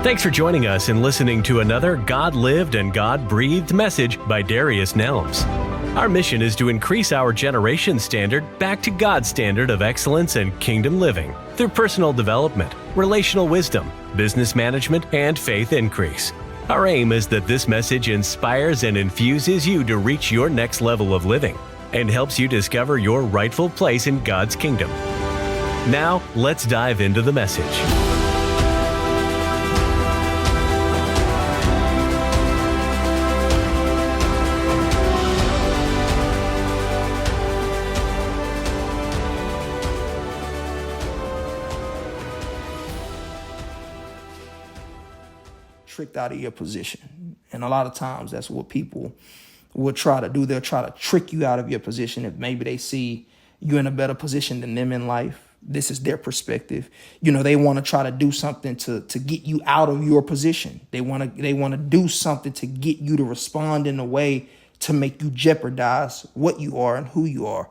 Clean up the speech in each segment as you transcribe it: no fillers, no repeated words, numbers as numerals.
Thanks for joining us and listening to another God-lived and God-breathed message by Darius Nelms. Our mission is to increase our generation standard back to God's standard of excellence and kingdom living through personal development, relational wisdom, business management, and faith increase. Our aim is that this message inspires and infuses you to reach your next level of living and helps you discover your rightful place in God's kingdom. Now, let's dive into the message. Tricked out of your position. And a lot of times that's what people will try to do. They'll try to trick you out of your position if maybe they see you in a better position than them in life. This is their perspective. They want to try to do something to get you out of your position. They want to do something to get you to respond in a way to make you jeopardize what you are and who you are.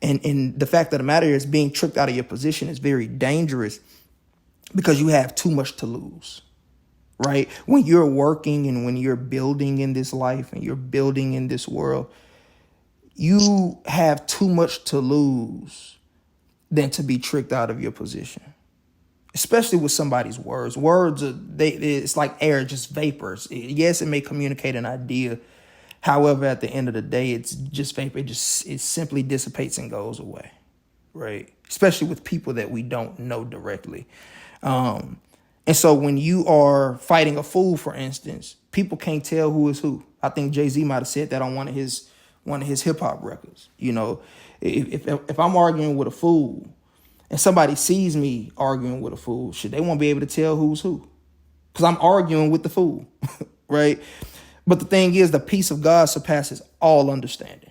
And the fact of the matter is, being tricked out of your position is very dangerous because you have too much to lose. Right? When you're working and when you're building in this life and you're building in this world, you have too much to lose than to be tricked out of your position, especially with somebody's words. Words, it's like air, just vapors. Yes, it may communicate an idea. However, at the end of the day, it's just vapor. It simply dissipates and goes away. Right? Especially with people that we don't know directly. And so when you are fighting a fool, for instance, people can't tell who is who. I think Jay-Z might have said that on one of his hip hop records. If I'm arguing with a fool and somebody sees me arguing with a fool, they won't be able to tell who's who because I'm arguing with the fool, right? But the thing is, the peace of God surpasses all understanding.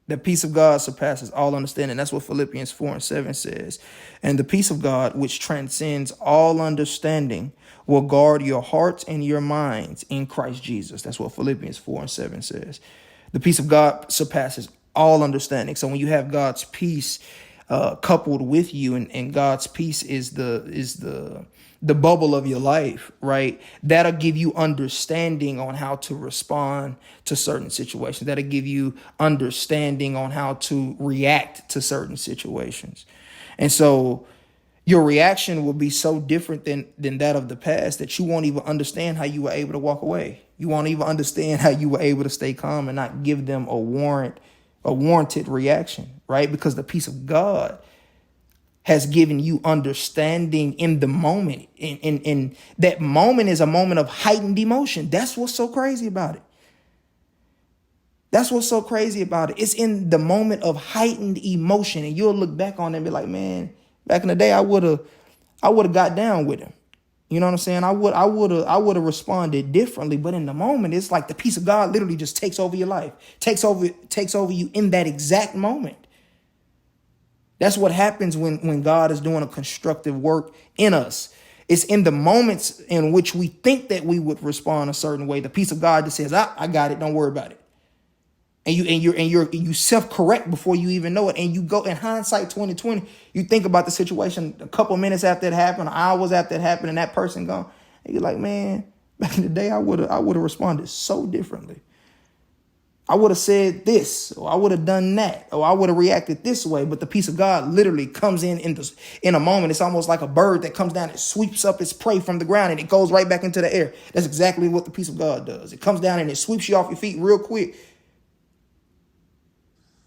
The peace of God surpasses all understanding. That's what Philippians 4:7 says. And the peace of God, which transcends all understanding, will guard your hearts and your minds in Christ Jesus. That's what Philippians 4:7 says. The peace of God surpasses all understanding. So when you have God's peace coupled with you, and God's peace is the bubble of your life, right? That'll give you understanding on how to respond to certain situations. That'll give you understanding on how to react to certain situations. And so your reaction will be so different than that of the past that you won't even understand how you were able to walk away. You won't even understand how you were able to stay calm and not give them a warranted reaction, right? Because the peace of God has given you understanding in the moment. And that moment is a moment of heightened emotion. That's what's so crazy about it. That's what's so crazy about it. It's in the moment of heightened emotion. And you'll look back on it and be like, man, back in the day, I would have got down with him. You know what I'm saying? I would have responded differently. But in the moment, it's like the peace of God literally just takes over your life, takes over you in that exact moment. That's what happens when God is doing a constructive work in us. It's in the moments in which we think that we would respond a certain way. The peace of God just says, I got it. Don't worry about it. And you self-correct before you even know it. And you go in hindsight 2020, you think about the situation a couple minutes after it happened, hours after it happened, and that person gone. And you're like, man, back in the day, I would have responded so differently. I would have said this, or I would have done that, or I would have reacted this way. But the peace of God literally comes in a moment. It's almost like a bird that comes down and sweeps up its prey from the ground and it goes right back into the air. That's exactly what the peace of God does. It comes down and it sweeps you off your feet real quick.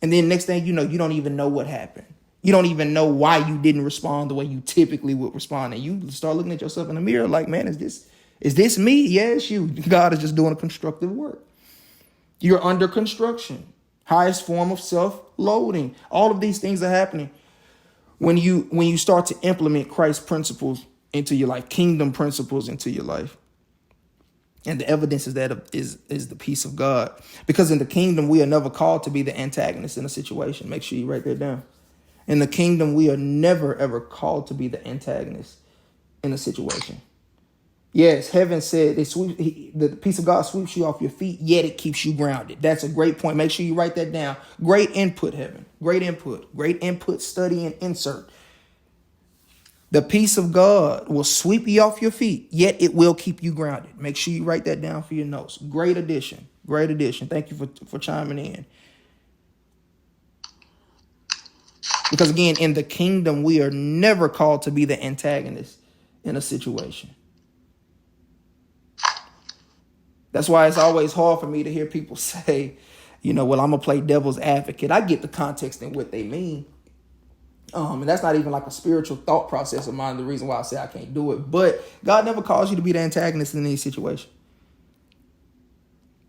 And then next thing you know, you don't even know what happened. You don't even know why you didn't respond the way you typically would respond. And you start looking at yourself in the mirror like, man, is this me? Yes, you. God is just doing a constructive work. You're under construction, highest form of self-loathing. All of these things are happening when you start to implement Christ's principles into your life, kingdom principles into your life. And the evidence is that is the peace of God. Because in the kingdom, we are never called to be the antagonist in a situation. Make sure you write that down. In the kingdom, we are never, ever called to be the antagonist in a situation. Yes, heaven said the peace of God sweeps you off your feet, yet it keeps you grounded. That's a great point. Make sure you write that down. Great input, heaven. Great input. Great input, study, and insert. The peace of God will sweep you off your feet, yet it will keep you grounded. Make sure you write that down for your notes. Great addition. Great addition. Thank you for chiming in. Because again, in the kingdom, we are never called to be the antagonist in a situation. That's why it's always hard for me to hear people say, well, I'm going to play devil's advocate. I get the context and what they mean. And that's not even like a spiritual thought process of mine, the reason why I say I can't do it. But God never calls you to be the antagonist in any situation.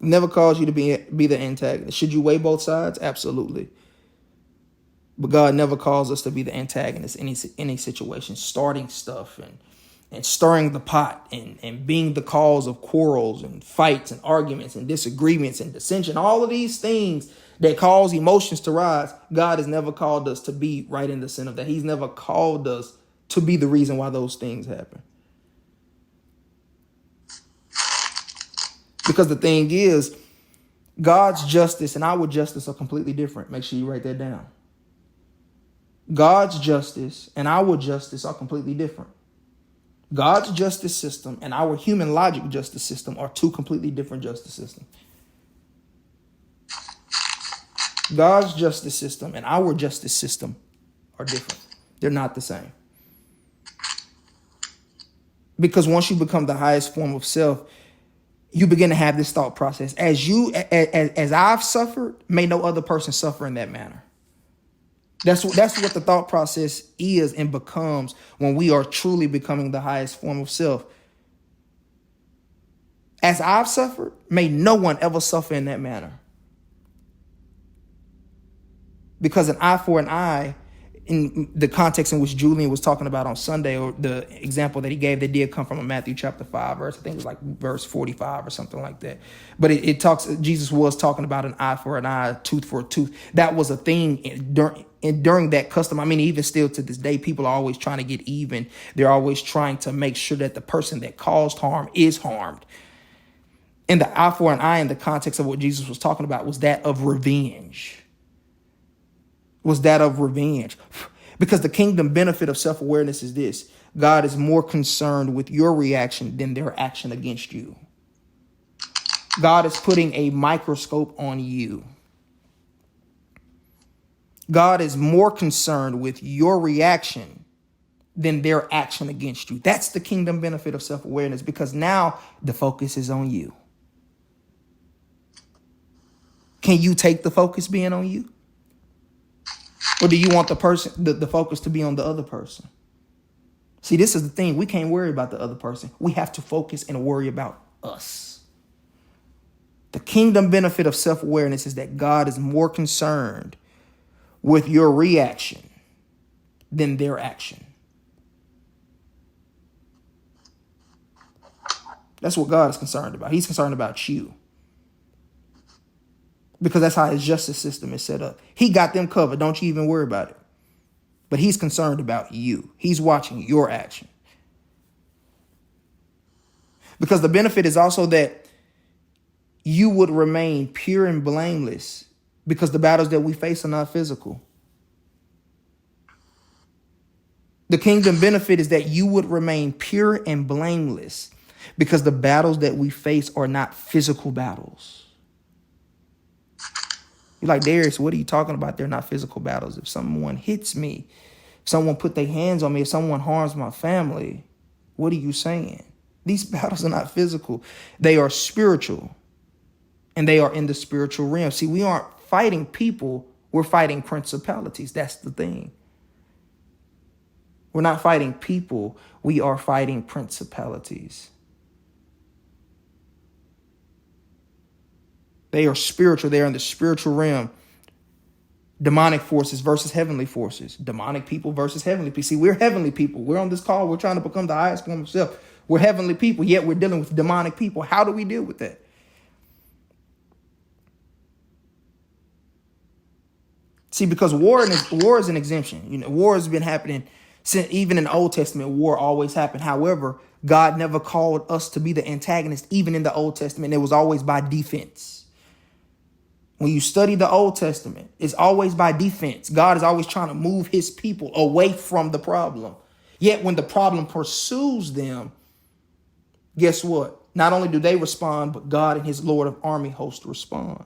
Never calls you to be the antagonist. Should you weigh both sides? Absolutely. But God never calls us to be the antagonist in any situation, starting stuff and stirring the pot and being the cause of quarrels and fights and arguments and disagreements and dissension. All of these things that cause emotions to rise, God has never called us to be right in the center of that. He's never called us to be the reason why those things happen. Because the thing is, God's justice and our justice are completely different. Make sure you write that down. God's justice and our justice are completely different. God's justice system and our human logic justice system are two completely different justice systems. God's justice system and our justice system are different. They're not the same. Because once you become the highest form of self, you begin to have this thought process. As I've suffered, may no other person suffer in that manner. That's what the thought process is and becomes when we are truly becoming the highest form of self. As I've suffered, may no one ever suffer in that manner. Because an eye for an eye, in the context in which Julian was talking about on Sunday, or the example that he gave that did come from a Matthew chapter 5 verse, I think it was like verse 45 or something like that. But Jesus was talking about an eye for an eye, a tooth for a tooth. That was a thing during that custom. I mean, even still to this day, people are always trying to get even. They're always trying to make sure that the person that caused harm is harmed. And the eye for an eye in the context of what Jesus was talking about was that of revenge. Because the kingdom benefit of self-awareness is this: God is more concerned with your reaction than their action against you. God is putting a microscope on you. God is more concerned with your reaction than their action against you. That's the kingdom benefit of self-awareness, because now the focus is on you. Can you take the focus being on you? Or do you want the focus to be on the other person? See, this is the thing. We can't worry about the other person. We have to focus and worry about us. The kingdom benefit of self-awareness is that God is more concerned with your reaction than their action. That's what God is concerned about. He's concerned about you. Because that's how his justice system is set up. He got them covered. Don't you even worry about it. But he's concerned about you. He's watching your action. Because the benefit is also that you would remain pure and blameless, because the battles that we face are not physical. The kingdom benefit is that you would remain pure and blameless, because the battles that we face are not physical battles. You're like, Darius, what are you talking about? They're not physical battles. If someone hits me, if someone put their hands on me, if someone harms my family, what are you saying? These battles are not physical. They are spiritual. And they are in the spiritual realm. See, we aren't fighting people. We're fighting principalities. That's the thing. We're not fighting people. We are fighting principalities. They are spiritual. They are in the spiritual realm. Demonic forces versus heavenly forces. Demonic people versus heavenly people. See, we're heavenly people. We're on this call. We're trying to become the highest form of self. We're heavenly people, yet we're dealing with demonic people. How do we deal with that? See, because war is an exemption. War has been happening since, even in the Old Testament, war always happened. However, God never called us to be the antagonist. Even in the Old Testament, it was always by defense. When you study the Old Testament, it's always by defense. God is always trying to move his people away from the problem. Yet when the problem pursues them, guess what? Not only do they respond, but God and his Lord of army host respond.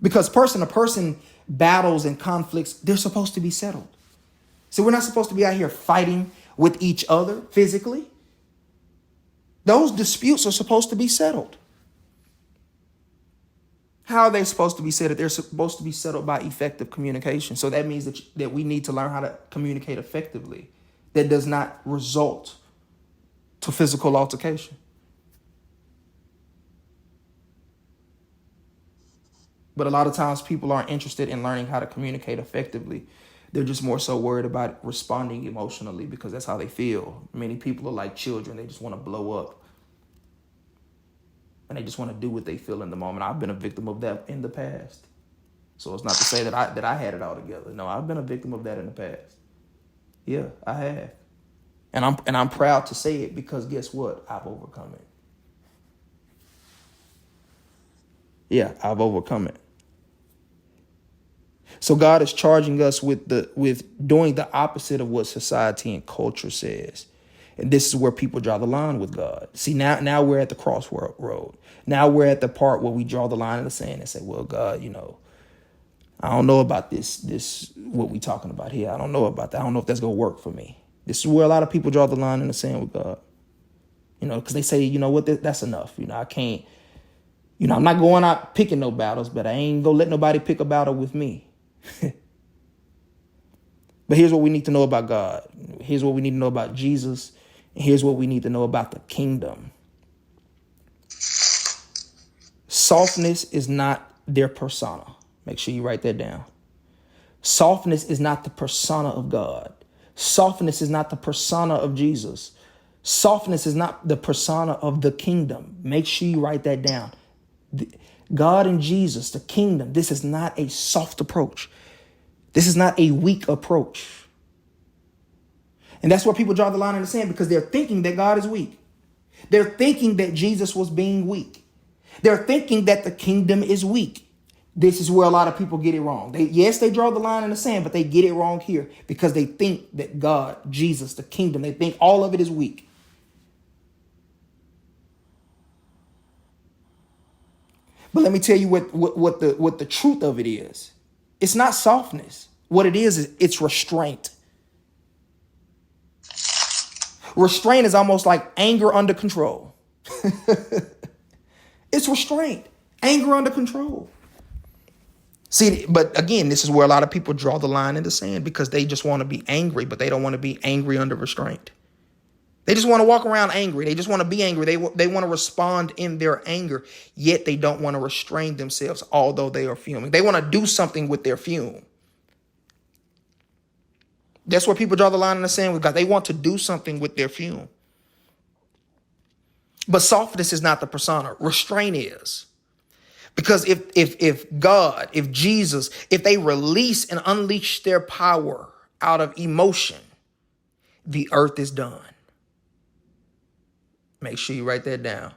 Because person to person battles and conflicts, they're supposed to be settled. So we're not supposed to be out here fighting with each other physically. Those disputes are supposed to be settled. How are they supposed to be settled? They're supposed to be settled by effective communication. So that means that we need to learn how to communicate effectively. That does not result to physical altercation. But a lot of times people aren't interested in learning how to communicate effectively. They're just more so worried about responding emotionally because that's how they feel. Many people are like children. They just want to blow up. And they just want to do what they feel in the moment. I've been a victim of that in the past. So it's not to say that I had it all together. No, I've been a victim of that in the past. Yeah, I have. And I'm proud to say it because guess what? I've overcome it. Yeah, I've overcome it. So God is charging us with doing the opposite of what society and culture says. And this is where people draw the line with God. See, now we're at the crossroad. Now we're at the part where we draw the line in the sand and say, well, God, I don't know about this, what we talking about here. I don't know about that. I don't know if that's going to work for me. This is where a lot of people draw the line in the sand with God. Because they say, you know what, that's enough. I can't, I'm not going out picking no battles, but I ain't going to let nobody pick a battle with me. But here's what we need to know about God. Here's what we need to know about Jesus. And here's what we need to know about the kingdom. Softness is not their persona. Make sure you write that down. Softness is not the persona of God. Softness is not the persona of Jesus. Softness is not the persona of the kingdom. Make sure you write that down. God and Jesus, the kingdom, this is not a soft approach. This is not a weak approach. And that's where people draw the line in the sand because they're thinking that God is weak. They're thinking that Jesus was being weak. They're thinking that the kingdom is weak. This is where a lot of people get it wrong. They draw the line in the sand, but they get it wrong here because they think that God, Jesus, the kingdom, they think all of it is weak. But let me tell you what the truth of it is. It's not softness. What it is it's restraint. Restraint is almost like anger under control. It's restraint, anger under control. See, but again, this is where a lot of people draw the line in the sand because they just want to be angry, but they don't want to be angry under restraint. They just want to walk around angry. They just want to be angry. They want to respond in their anger, yet they don't want to restrain themselves, although they are fuming. They want to do something with their fume. That's where people draw the line in the sand with God. They want to do something with their fume. But softness is not the persona. Restraint is. Because if God, if Jesus, if they release and unleash their power out of emotion, the earth is done. Make sure you write that down.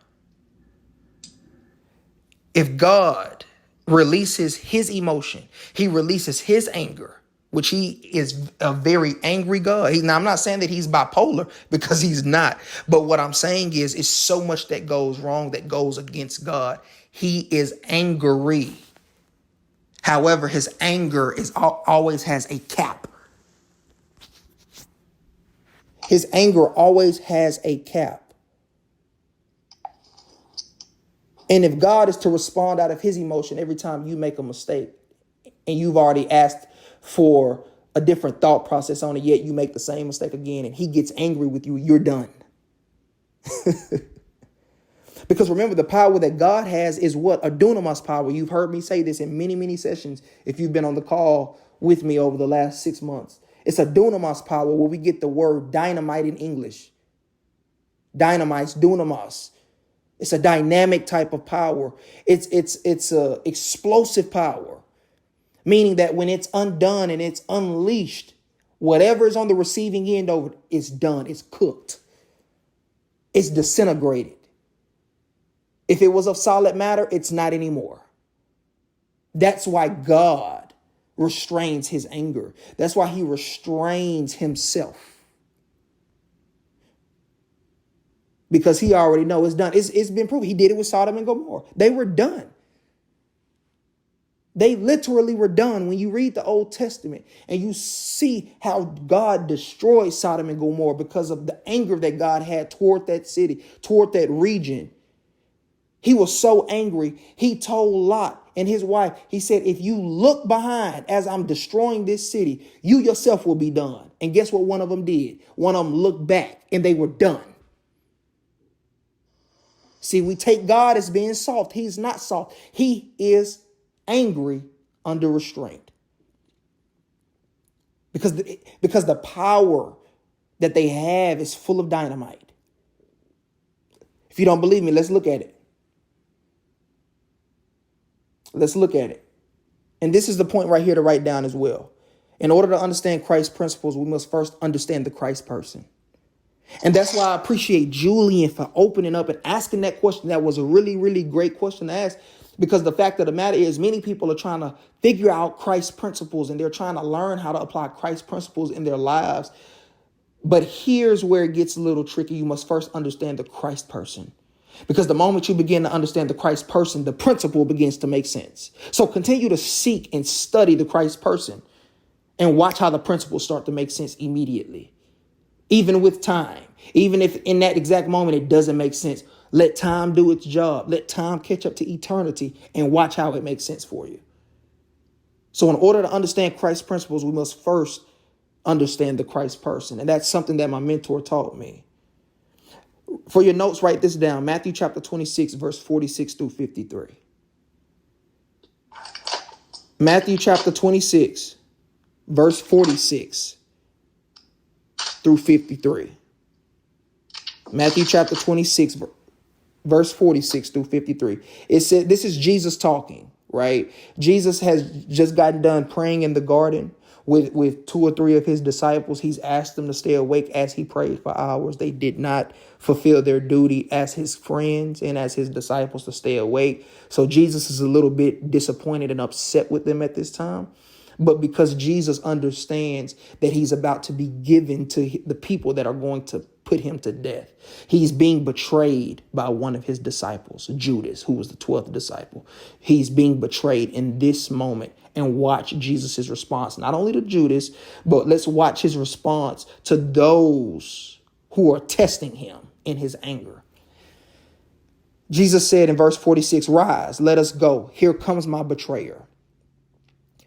If God releases his emotion, he releases his anger, which he is a very angry God. Now, I'm not saying that he's bipolar because he's not. But what I'm saying is so much that goes wrong that goes against God. He is angry. However, his anger always has a cap. His anger always has a cap. And if God is to respond out of his emotion every time you make a mistake and you've already asked for a different thought process on it, yet you make the same mistake again and he gets angry with you, you're done. Because remember, the power that God has is what? A dunamis power. You've heard me say this in many, many sessions if you've been on the call with me over the last 6 months. It's a dunamis power where we get the word dynamite in English. Dynamite's dunamis. It's a dynamic type of power. It's a explosive power, meaning that when it's undone and it's unleashed, whatever is on the receiving end of it is done. It's cooked. It's disintegrated. If it was of solid matter, it's not anymore. That's why God restrains his anger. That's why he restrains himself. Because he already knows it's done. It's been proven. He did it with Sodom and Gomorrah. They were done. They literally were done. When you read the Old Testament and you see how God destroyed Sodom and Gomorrah because of the anger that God had toward that city, toward that region. He was so angry. He told Lot and his wife, he said, if you look behind as I'm destroying this city, you yourself will be done. And guess what one of them did? One of them looked back and they were done. See, we take God as being soft. He's not soft. He is angry under restraint. Because the power that they have is full of dynamite. If you don't believe me, let's look at it. Let's look at it. And this is the point right here to write down as well. In order to understand Christ's principles, we must first understand the Christ person. And that's why I appreciate Julian for opening up and asking that question. That was a really, really great question to ask, because the fact of the matter is many people are trying to figure out Christ's principles and they're trying to learn how to apply Christ's principles in their lives. But here's where it gets a little tricky. You must first understand the Christ person, because the moment you begin to understand the Christ person, the principle begins to make sense. So continue to seek and study the Christ person and watch how the principles start to make sense immediately. Even with time, even if in that exact moment it doesn't make sense, let time do its job. Let time catch up to eternity and watch how it makes sense for you. So in order to understand Christ's principles, we must first understand the Christ person. And that's something that my mentor taught me. For your notes, write this down. Matthew chapter 26, verse 46 through 53. Matthew chapter 26, verse 46 through 53. Matthew chapter 26, verse 46 through 53. It said, this is Jesus talking, right? Jesus has just gotten done praying in the garden with two or three of his disciples. He's asked them to stay awake as he prayed for hours. They did not fulfill their duty as his friends and as his disciples to stay awake. So Jesus is a little bit disappointed and upset with them at this time. But because Jesus understands that he's about to be given to the people that are going to put him to death, he's being betrayed by one of his disciples, Judas, who was the 12th disciple. He's being betrayed in this moment. And watch Jesus's response, not only to Judas, but let's watch his response to those who are testing him in his anger. Jesus said in verse 46, rise, let us go. Here comes my betrayer.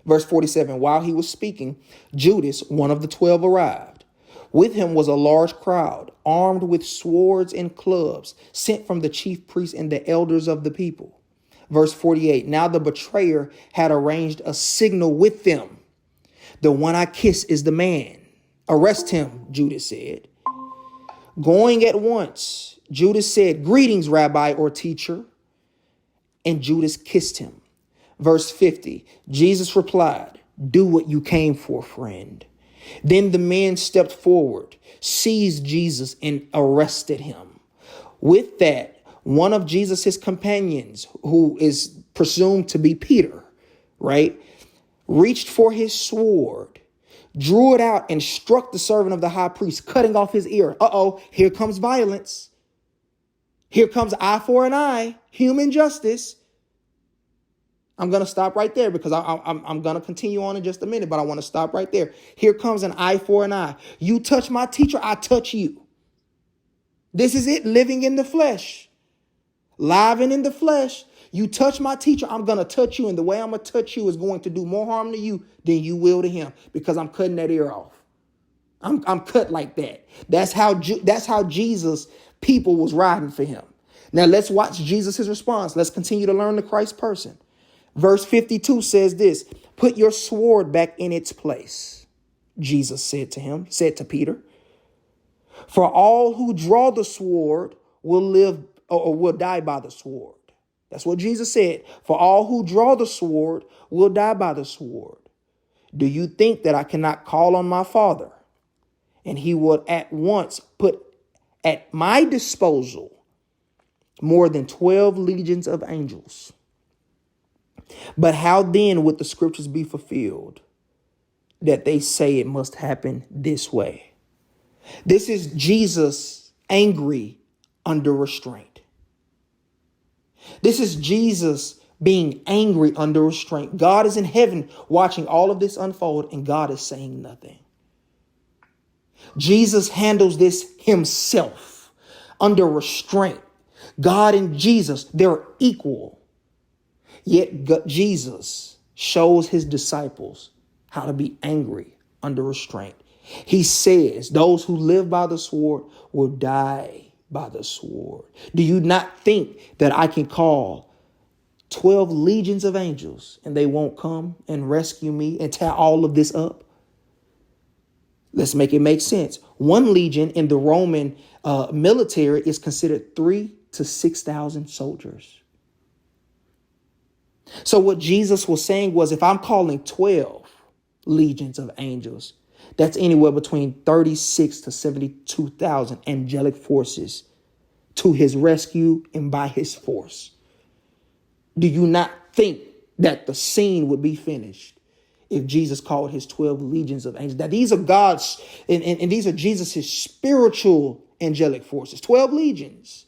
Verse 47, while he was speaking, Judas, one of the 12, arrived. With him was a large crowd, armed with swords and clubs, sent from the chief priests and the elders of the people. Verse 48, now the betrayer had arranged a signal with them. The one I kiss is the man. Arrest him, Judas said. Going at once, Judas said, greetings, Rabbi or teacher. And Judas kissed him. Verse 50, Jesus replied, do what you came for, friend. Then the men stepped forward, seized Jesus, and arrested him. With that, one of Jesus' companions, who is presumed to be Peter, right, reached for his sword, drew it out, and struck the servant of the high priest, cutting off his ear. Here comes violence. Here comes eye for an eye, human justice. I'm going to stop right there because I'm going to continue on in just a minute, but I want to stop right there. Here comes an eye for an eye. You touch my teacher, I touch you. This is it, living in the flesh. Live and in the flesh. You touch my teacher, I'm going to touch you. And the way I'm going to touch you is going to do more harm to you than you will to him, because I'm cutting that ear off. I'm cut like that. That's how Jesus people was riding for him. Now let's watch Jesus' response. Let's continue to learn the Christ person. Verse 52 says this, put your sword back in its place. Jesus said to Peter, for all who draw the sword will live or will die by the sword. That's what Jesus said. For all who draw the sword will die by the sword. Do you think that I cannot call on my Father, and he will at once put at my disposal more than 12 legions of angels? But how then would the scriptures be fulfilled that they say it must happen this way? This is Jesus angry under restraint. This is Jesus being angry under restraint. God is in heaven watching all of this unfold, and God is saying nothing. Jesus handles this himself under restraint. God and Jesus, they're equal. Yet Jesus shows his disciples how to be angry under restraint. He says those who live by the sword will die by the sword. Do you not think that I can call 12 legions of angels and they won't come and rescue me and tie all of this up? Let's make it make sense. One legion in the Roman military is considered 3,000 to 6,000 soldiers. So what Jesus was saying was, if I'm calling 12 legions of angels, that's anywhere between 36 to 72,000 angelic forces to his rescue and by his force. Do you not think that the scene would be finished if Jesus called his 12 legions of angels? That these are God's and these are Jesus's spiritual angelic forces, 12 legions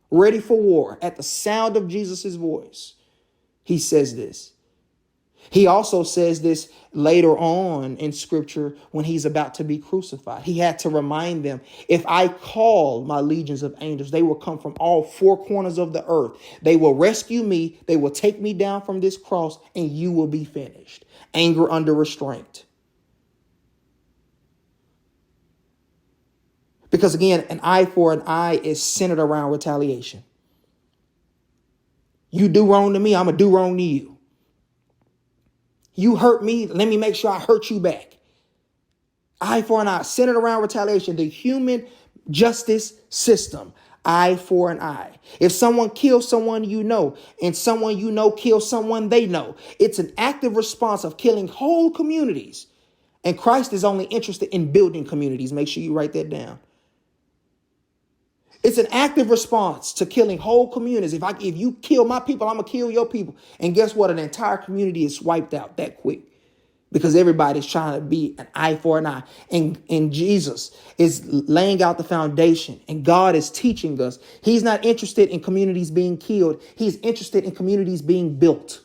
ready for war at the sound of Jesus's voice. He says this. He also says this later on in scripture when he's about to be crucified. He had to remind them, if I call my legions of angels, they will come from all four corners of the earth. They will rescue me. They will take me down from this cross and you will be finished. Anger under restraint. Because again, an eye for an eye is centered around retaliation. You do wrong to me, I'm going to do wrong to you. You hurt me, let me make sure I hurt you back. Eye for an eye, centered around retaliation, the human justice system. Eye for an eye. If someone kills someone you know, and someone you know kills someone they know, it's an active response of killing whole communities. And Christ is only interested in building communities. Make sure you write that down. It's an active response to killing whole communities. If you kill my people, I'm going to kill your people. And guess what? An entire community is wiped out that quick because everybody's trying to be an eye for an eye. And Jesus is laying out the foundation, and God is teaching us. He's not interested in communities being killed. He's interested in communities being built.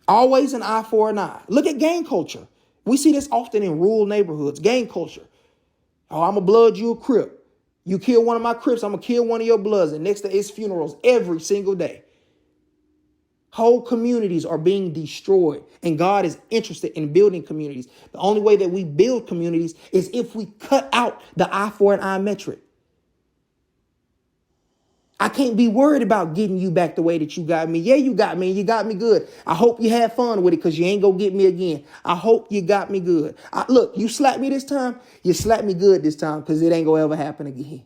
Always an eye for an eye. Look at gang culture. We see this often in rural neighborhoods, gang culture. Oh, I'm a blood, you a Crip. You kill one of my Crips, I'm going to kill one of your Bloods. And next to its funerals every single day. Whole communities are being destroyed. And God is interested in building communities. The only way that we build communities is if we cut out the eye for an eye metric. I can't be worried about getting you back the way that you got me. Yeah, you got me. You got me good. I hope you had fun with it because you ain't going to get me again. I hope you got me good. Look, you slapped me this time. You slapped me good this time because it ain't going to ever happen again.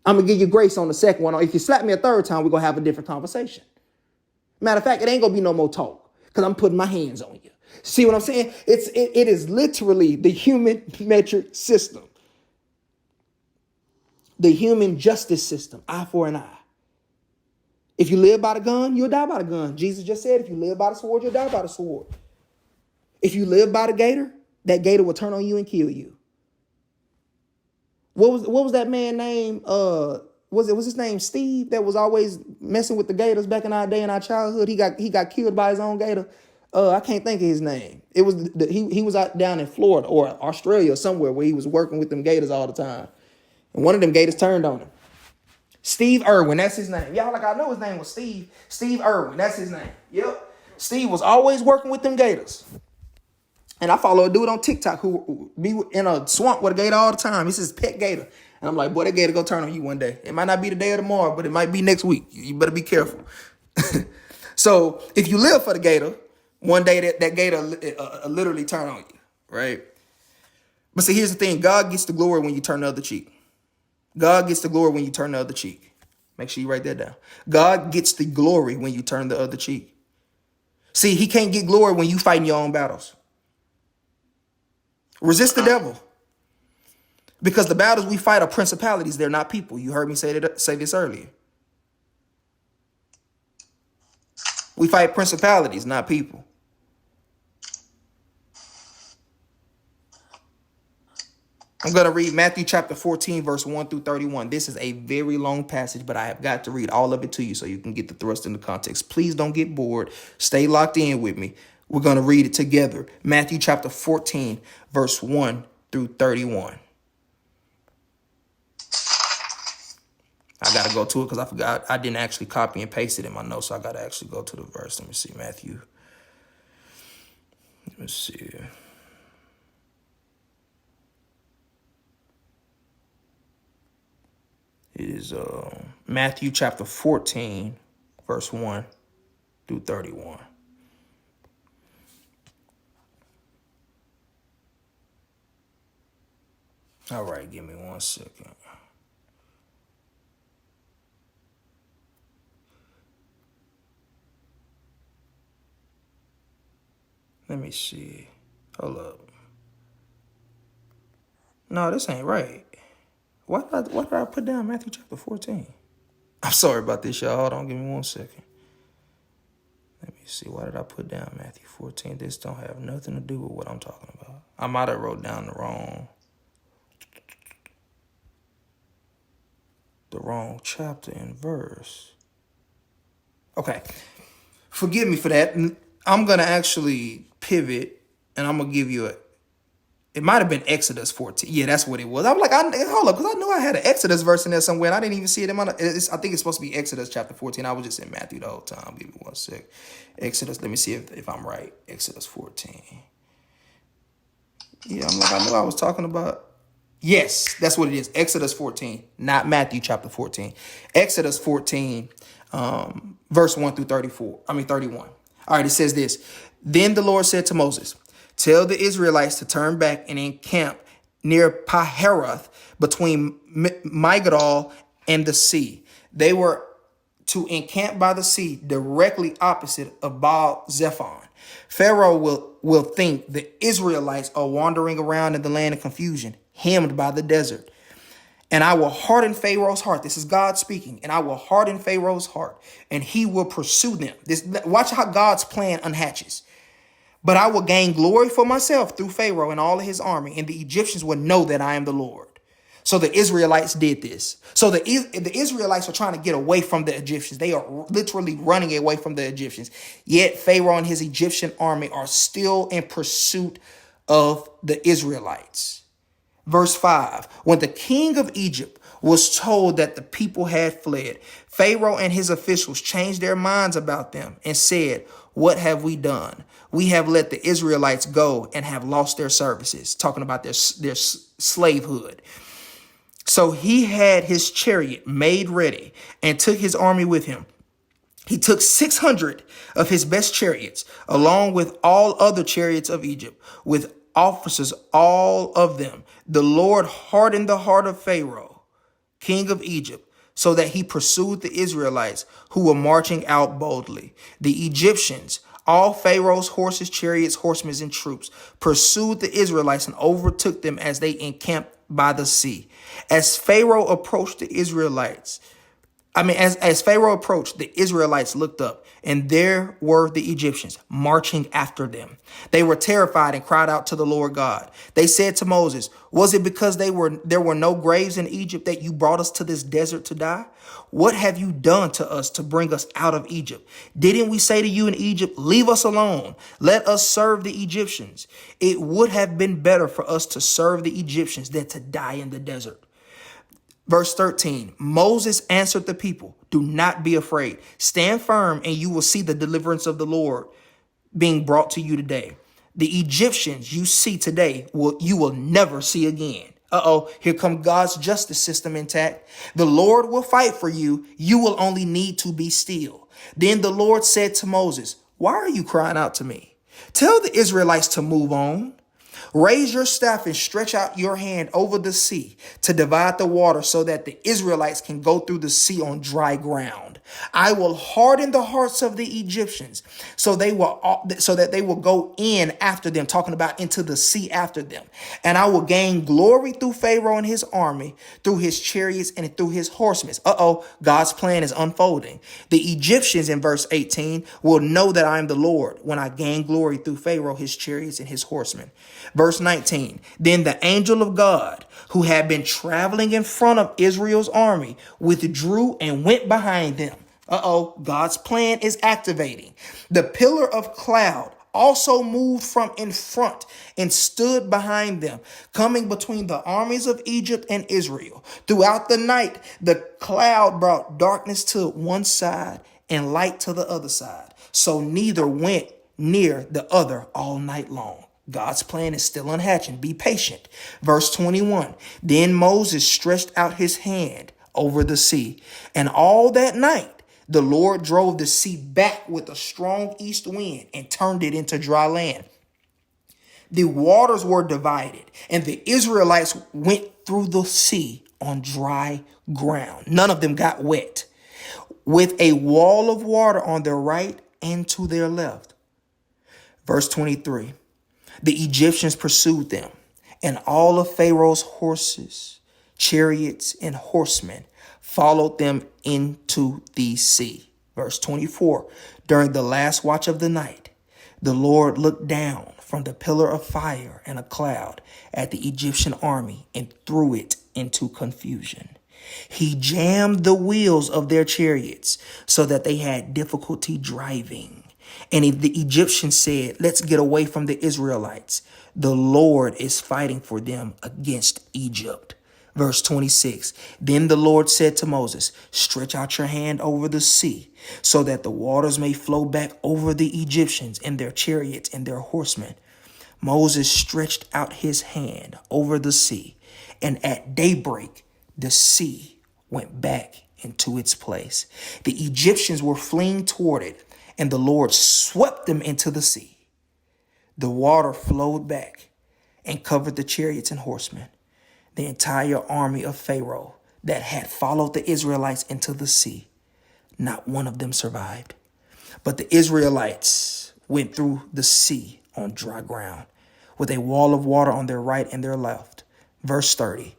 I'm going to give you grace on the second one. Or if you slap me a third time, we're going to have a different conversation. Matter of fact, it ain't going to be no more talk because I'm putting my hands on you. See what I'm saying? It is literally the human metric system. The human justice system, eye for an eye. If you live by the gun, you'll die by the gun. Jesus just said, if you live by the sword, you'll die by the sword. If you live by the gator, that gator will turn on you and kill you. What was that man name? Was his name Steve that was always messing with the gators back in our day in our childhood? He got killed by his own gator. I can't think of his name. It was he was out down in Florida or Australia or somewhere where he was working with them gators all the time. And one of them gators turned on him. Steve Irwin, that's his name. Y'all, I know his name was Steve. Steve Irwin, that's his name. Yep. Steve was always working with them gators. And I follow a dude on TikTok who be in a swamp with a gator all the time. He's his pet gator. And I'm like, boy, that gator gonna turn on you one day. It might not be today or tomorrow, but it might be next week. You better be careful. So if you live for the gator, one day that gator literally turn on you, right? But see, here's the thing. God gets the glory when you turn the other cheek. God gets the glory when you turn the other cheek. Make sure you write that down. God gets the glory when you turn the other cheek. See, he can't get glory when you fighting your own battles. Resist the devil. Because the battles we fight are principalities. They're not people. You heard me say this earlier. We fight principalities, not people. I'm going to read Matthew chapter 14, verse 1 through 31. This is a very long passage, but I have got to read all of it to you so you can get the thrust and the context. Please don't get bored. Stay locked in with me. We're going to read it together. Matthew chapter 14, verse 1 through 31. I got to go to it because I forgot. I didn't actually copy and paste it in my notes, so I got to actually go to the verse. Let me see, Matthew. Let me see. It is Matthew chapter 14, verse 1 through 31. All right, give me 1 second. Let me see. Hold up. No, this ain't right. Why did I put down Matthew chapter 14? I'm sorry about this, y'all. Hold on, give me 1 second. Let me see. Why did I put down Matthew 14? This don't have nothing to do with what I'm talking about. I might have wrote down the wrong chapter and verse. Okay. Forgive me for that. I'm going to actually pivot, and I'm going to give you it might have been Exodus 14. Yeah, that's what it was. I'm like, hold up, because I knew I had an Exodus verse in there somewhere, and I didn't even see it in my, I think it's supposed to be Exodus chapter 14. I was just in Matthew the whole time. Give me 1 sec. Exodus, let me see if I'm right. Exodus 14. Yeah, I'm like, I knew I was talking about. Yes, that's what it is. Exodus 14, not Matthew chapter 14. Exodus 14, verse 1 through 31. All right, it says this. Then the Lord said to Moses, tell the Israelites to turn back and encamp near Pihahiroth between Migdal and the sea. They were to encamp by the sea directly opposite of Baal Zephon. Pharaoh will think the Israelites are wandering around in the land of confusion, hemmed by the desert. And I will harden Pharaoh's heart. This is God speaking. And I will harden Pharaoh's heart, and he will pursue them. Watch how God's plan unhatches. But I will gain glory for myself through Pharaoh and all of his army, and the Egyptians will know that I am the Lord. So the Israelites did this. So the Israelites are trying to get away from the Egyptians. They are literally running away from the Egyptians. Yet Pharaoh and his Egyptian army are still in pursuit of the Israelites. Verse 5, when the king of Egypt was told that the people had fled, Pharaoh and his officials changed their minds about them and said, what have we done? We have let the Israelites go and have lost their services, talking about their slavehood. So he had his chariot made ready and took his army with him. He took 600 of his best chariots, along with all other chariots of Egypt, with officers, all of them. The Lord hardened the heart of Pharaoh, king of Egypt, so that he pursued the Israelites who were marching out boldly. The Egyptians, all Pharaoh's horses, chariots, horsemen, and troops, pursued the Israelites and overtook them as they encamped by the sea. As Pharaoh approached the Israelites, as Pharaoh approached, the Israelites looked up, and there were the Egyptians marching after them. They were terrified and cried out to the Lord God. They said to Moses, was it because there were no graves in Egypt that you brought us to this desert to die? What have you done to us to bring us out of Egypt? Didn't we say to you in Egypt, leave us alone, let us serve the Egyptians? It would have been better for us to serve the Egyptians than to die in the desert. Verse 13, Moses answered the people, do not be afraid. Stand firm and you will see the deliverance of the Lord being brought to you today. The Egyptians you see today, you will never see again. Here come God's justice system intact. The Lord will fight for you. You will only need to be still. Then the Lord said to Moses, why are you crying out to me? Tell the Israelites to move on. Raise your staff and stretch out your hand over the sea to divide the water so that the Israelites can go through the sea on dry ground. I will harden the hearts of the Egyptians so that they will go in after them, talking about into the sea after them. And I will gain glory through Pharaoh and his army, through his chariots and through his horsemen. God's plan is unfolding. The Egyptians in verse 18 will know that I am the Lord when I gain glory through Pharaoh, his chariots and his horsemen. Verse 19, then the angel of God, who had been traveling in front of Israel's army, withdrew and went behind them. God's plan is activating. The pillar of cloud also moved from in front and stood behind them, coming between the armies of Egypt and Israel. Throughout the night, the cloud brought darkness to one side and light to the other side. So neither went near the other all night long. God's plan is still unhatching. Be patient. Verse 21, then Moses stretched out his hand over the sea, and all that night the Lord drove the sea back with a strong east wind and turned it into dry land. The waters were divided, and the Israelites went through the sea on dry ground. None of them got wet, with a wall of water on their right and to their left. Verse 23, the Egyptians pursued them, and all of Pharaoh's horses, chariots, and horsemen followed them into the sea. Verse 24, during the last watch of the night, the Lord looked down from the pillar of fire and a cloud at the Egyptian army and threw it into confusion. He jammed the wheels of their chariots so that they had difficulty driving. And the Egyptians said, let's get away from the Israelites. The Lord is fighting for them against Egypt. Verse 26, then the Lord said to Moses, stretch out your hand over the sea so that the waters may flow back over the Egyptians and their chariots and their horsemen. Moses stretched out his hand over the sea, and at daybreak, the sea went back into its place. The Egyptians were fleeing toward it, and the Lord swept them into the sea. The water flowed back and covered the chariots and horsemen. The entire army of Pharaoh that had followed the Israelites into the sea, not one of them survived. But the Israelites went through the sea on dry ground, with a wall of water on their right and their left. Verse 30,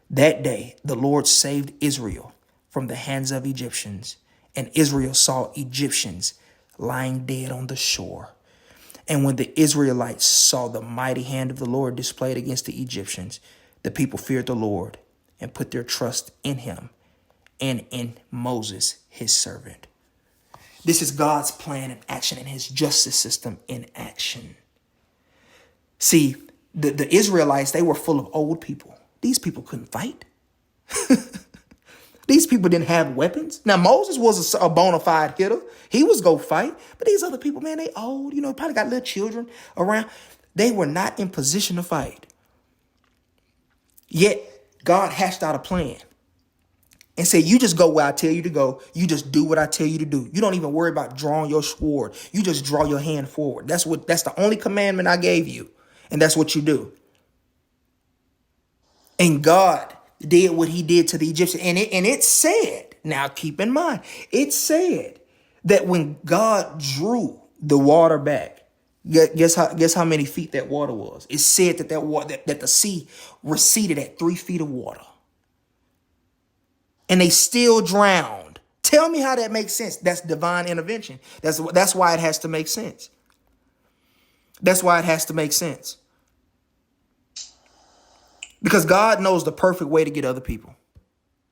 that day the Lord saved Israel from the hands of Egyptians, and Israel saw Egyptians lying dead on the shore. And when the Israelites saw the mighty hand of the Lord displayed against the Egyptians, the people feared the Lord and put their trust in him and in Moses, his servant. This is God's plan in action and his justice system in action. See, the Israelites, they were full of old people. These people couldn't fight. These people didn't have weapons. Now, Moses was a bona fide hitter. He was go fight. But these other people, man, they old, probably got little children around. They were not in position to fight. Yet God hashed out a plan and said, you just go where I tell you to go. You just do what I tell you to do. You don't even worry about drawing your sword. You just draw your hand forward. That's the only commandment I gave you. And that's what you do. And God did what he did to the Egyptians. And it said, now keep in mind, it said that when God drew the water back, guess how many feet that water was? It said that the sea receded at 3 feet of water. And they still drowned. Tell me how that makes sense. That's divine intervention. That's why it has to make sense. That's why it has to make sense. Because God knows the perfect way to get other people.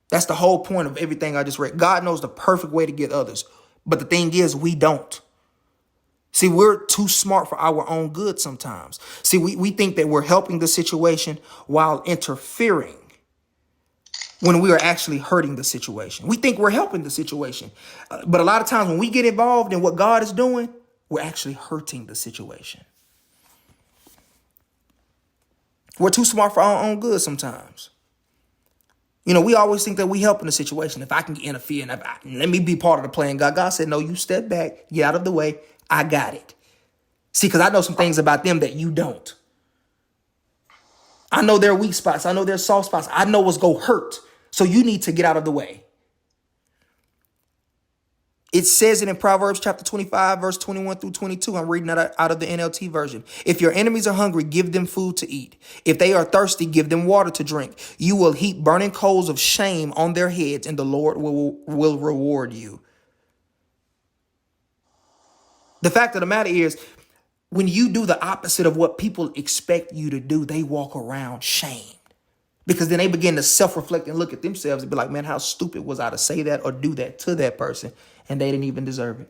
That's the whole point of everything I just read. God knows the perfect way to get others. But the thing is, we don't. See, we're too smart for our own good sometimes. See, we think that we're helping the situation while interfering when we are actually hurting the situation. We think we're helping the situation. But a lot of times when we get involved in what God is doing, we're actually hurting the situation. We're too smart for our own good sometimes. We always think that we helping the situation. If I can interfere and let me be part of the plan. God said, no, you step back, get out of the way. I got it. See, because I know some things about them that you don't. I know their weak spots. I know their soft spots. I know what's going to hurt. So you need to get out of the way. It says it in Proverbs chapter 25, verse 21 through 22. I'm reading that out of the NLT version. If your enemies are hungry, give them food to eat. If they are thirsty, give them water to drink. You will heap burning coals of shame on their heads, and the Lord will reward you. The fact of the matter is, when you do the opposite of what people expect you to do, they walk around shamed. Because then they begin to self-reflect and look at themselves and be like, man, how stupid was I to say that or do that to that person? And they didn't even deserve it.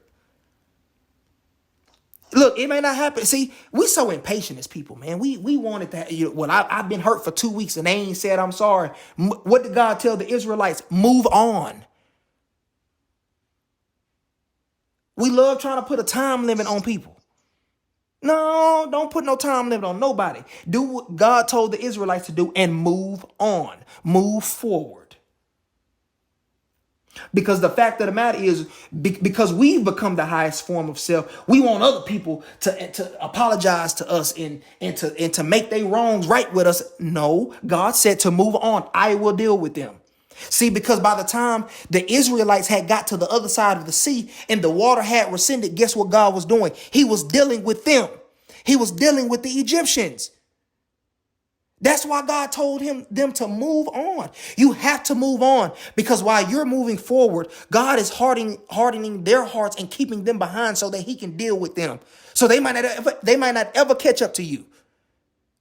Look, it may not happen. See, we so impatient as people, man. We wanted that. Well, I've been hurt for 2 weeks and they ain't said I'm sorry. What did God tell the Israelites? Move on. We love trying to put a time limit on people. No, don't put no time limit on nobody. Do what God told the Israelites to do and move on. Move forward. Because the fact of the matter is, because we've become the highest form of self, we want other people to apologize to us and to make their wrongs right with us. No, God said to move on. I will deal with them. See, because by the time the Israelites had got to the other side of the sea and the water had rescinded, guess what God was doing? He was dealing with them. He was dealing with the Egyptians. That's why God told them to move on. You have to move on, because while you're moving forward, God is hardening their hearts and keeping them behind so that he can deal with them. So they might not ever catch up to you.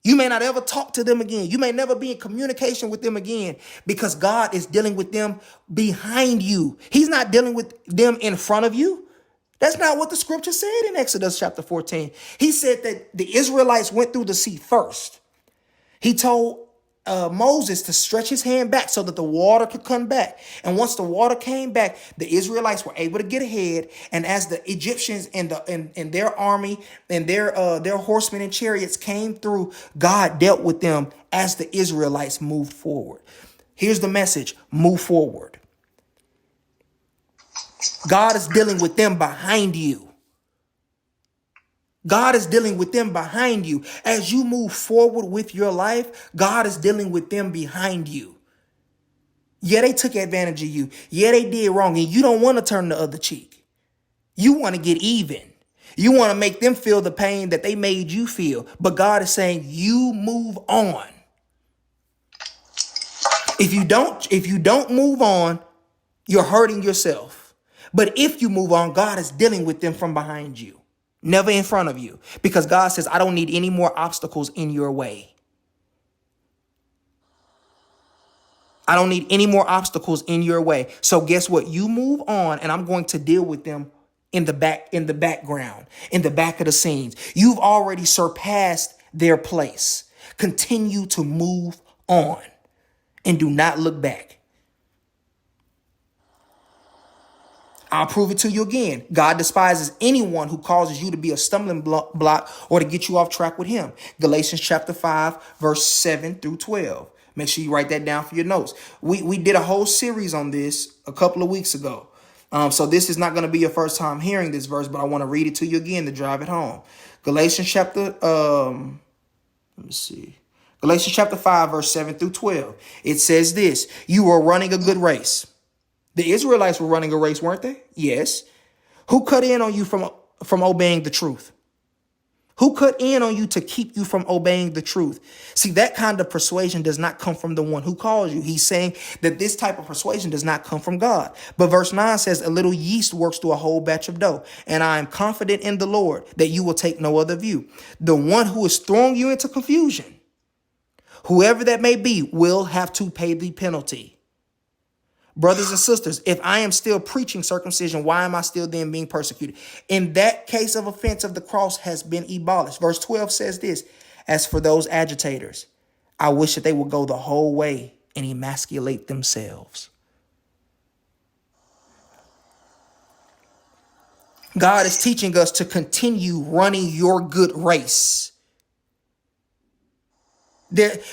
You may not ever talk to them again. You may never be in communication with them again, because God is dealing with them behind you. He's not dealing with them in front of you. That's not what the scripture said in Exodus chapter 14. He said that the Israelites went through the sea first. He told Moses to stretch his hand back so that the water could come back. And once the water came back, the Israelites were able to get ahead. And as the Egyptians and their army and their horsemen and chariots came through, God dealt with them as the Israelites moved forward. Here's the message: move forward. God is dealing with them behind you. God is dealing with them behind you. As you move forward with your life, God is dealing with them behind you. Yeah, they took advantage of you. Yeah, they did wrong. And you don't want to turn the other cheek. You want to get even. You want to make them feel the pain that they made you feel. But God is saying, you move on. If you don't move on, you're hurting yourself. But if you move on, God is dealing with them from behind you. Never in front of you, because God says, I don't need any more obstacles in your way. I don't need any more obstacles in your way. So guess what? You move on, and I'm going to deal with them in the background, in the back of the scenes. You've already surpassed their place. Continue to move on and do not look back. I'll prove it to you again. God despises anyone who causes you to be a stumbling block or to get you off track with him. Galatians chapter 5, verse 7 through 12. Make sure you write that down for your notes. We did a whole series on this a couple of weeks ago. So this is not going to be your first time hearing this verse, but I want to read it to you again to drive it home. Galatians chapter, Galatians chapter 5, verse 7 through 12. It says this: you are running a good race. The Israelites were running a race, weren't they? Yes. Who cut in on you from obeying the truth? Who cut in on you to keep you from obeying the truth? See, that kind of persuasion does not come from the one who calls you. He's saying that this type of persuasion does not come from God. But verse 9 says, a little yeast works through a whole batch of dough. And I am confident in the Lord that you will take no other view. The one who is throwing you into confusion, whoever that may be, will have to pay the penalty. Brothers and sisters, if I am still preaching circumcision, why am I still then being persecuted? In that case of offense of the cross has been abolished. Verse 12 says this: as for those agitators, I wish that they would go the whole way and emasculate themselves. God is teaching us to running your good race.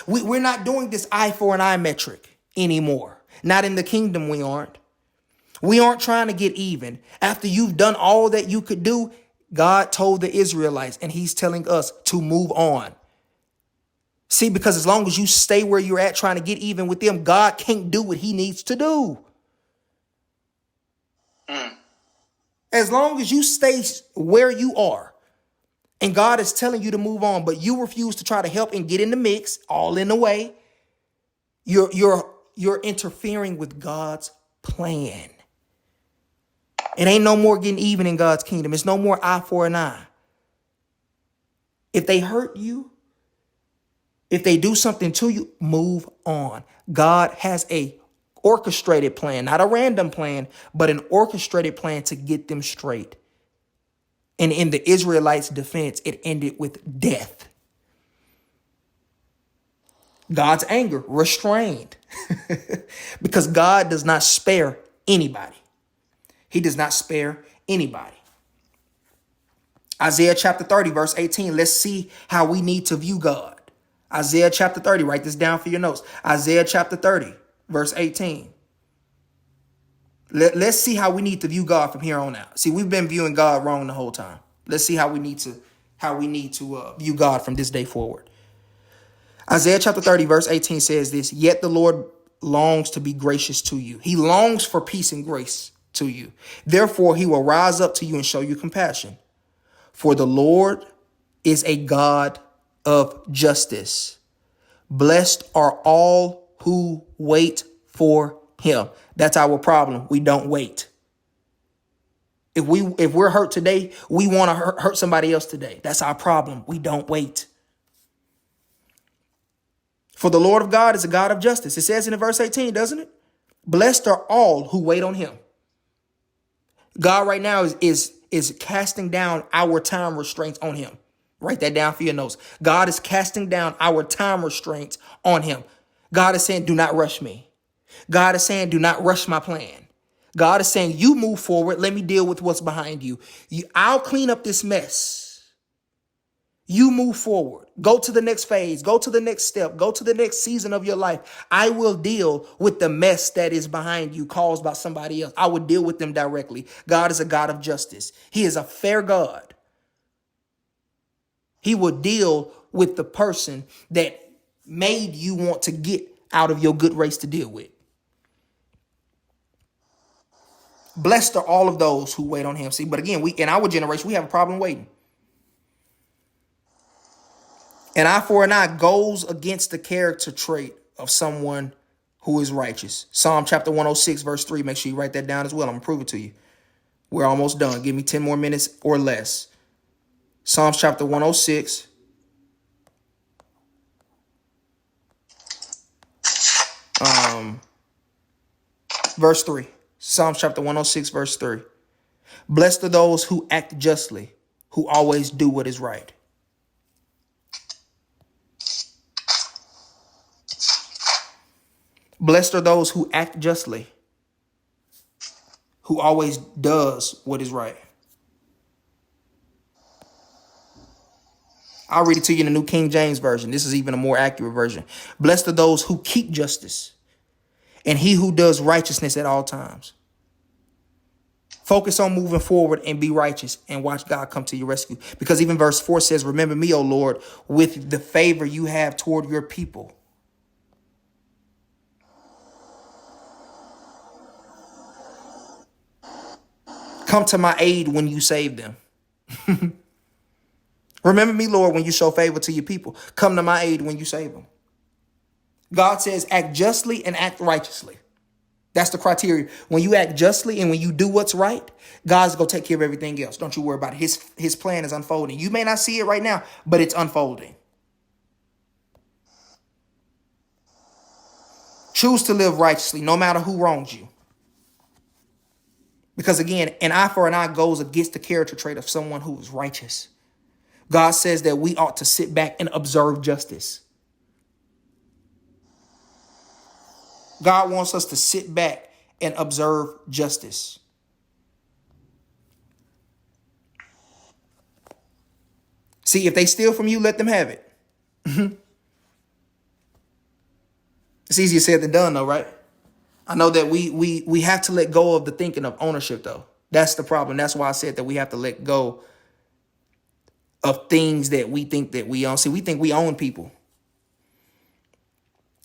We're not doing this eye for an eye metric anymore. Not in the kingdom, we aren't. We aren't trying to get even. After you've done all that you could do, God told the Israelites, and he's telling us to move on. See, because as long as you stay where you're at trying to get even with them, God can't do what he needs to do. As long as you stay where you are and God is telling you to move on, but you refuse to try to help and get in the mix, all in the way, you're interfering with God's plan. It ain't no more getting even in God's kingdom. It's no more eye for an eye. If they hurt you, if they do something to you, move on. God has a orchestrated plan, not a random plan, but an orchestrated plan to get them straight. And in the Israelites' defense, it ended with death. God's anger restrained because God does not spare anybody. He does not spare anybody. Isaiah chapter 30, verse 18. Let's see how we need to view God. Isaiah chapter 30, write this down for your notes. Isaiah chapter 30, verse 18. Let's see how we need to view God from here on out. See, we've been viewing God wrong the whole time. Let's see how we need to view God from this day forward. Isaiah chapter 30, verse 18 says this: Yet the Lord longs to be gracious to you. He longs for peace and grace to you. Therefore, he will rise up to you and show you compassion. For the Lord is a God of justice. Blessed are all who wait for him. That's our problem. We don't wait. If we're hurt today, we want to hurt somebody else today. That's our problem. We don't wait. For the Lord of God is a God of justice. It says in verse 18, doesn't it? Blessed are all who wait on him. God right now is casting down our time restraints on him. Write that down for your notes. God is casting down our time restraints on him. God is saying, do not rush me. God is saying, do not rush my plan. God is saying, you move forward. Let me deal with what's behind you. I'll clean up this mess. You move forward. Go to the next phase. Go to the next step. Go to the next season of your life. I will deal with the mess that is behind you caused by somebody else. I will deal with them directly. God is a God of justice. He is a fair God. He will deal with the person that made you want to get out of your good race to deal with. Blessed are all of those who wait on him. See, but again, in our generation, we have a problem waiting. An eye for an eye goes against the character trait of someone who is righteous. Psalm chapter 106, verse 3. Make sure you write that down as well. I'm going to prove it to you. We're almost done. Give me 10 more minutes or less. Psalms chapter 106. Verse 3. Psalms chapter 106, verse 3. Blessed are those who act justly, who always do what is right. Blessed are those who act justly, who always does what is right. I'll read it to you in the New King James Version. This is even a more accurate version. Blessed are those who keep justice, and he who does righteousness at all times. Focus on moving forward and be righteous and watch God come to your rescue. Because even verse 4 says, remember me, O Lord, with the favor you have toward your people. Come to my aid when you save them. Remember me, Lord, when you show favor to your people. Come to my aid when you save them. God says act justly and act righteously. That's the criteria. When you act justly and when you do what's right, God's going to take care of everything else. Don't you worry about it. His plan is unfolding. You may not see it right now, but it's unfolding. Choose to live righteously no matter who wrongs you. Because again, an eye for an eye goes against the character trait of someone who is righteous. God says that we ought to sit back and observe justice. God wants us to sit back and observe justice. See, if they steal from you, let them have it. It's easier said than done, though, right? I know that we have to let go of the thinking of ownership, though. That's the problem. That's why I said that we have to let go of things that we think that we own. See, we think we own people.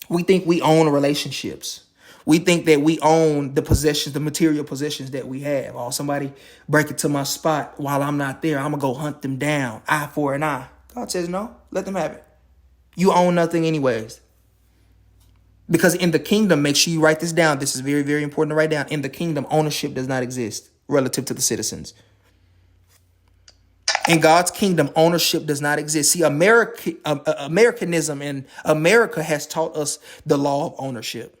We think we own relationships. We think that we own the possessions, the material possessions that we have. Oh, somebody break into my spot while I'm not there, I'm going to go hunt them down, eye for an eye. God says, no, let them have it. You own nothing anyways. Because in the kingdom, make sure you write this down. This is very, very important to write down. In the kingdom, ownership does not exist relative to the citizens. In God's kingdom, ownership does not exist. See, Americanism in America has taught us the law of ownership.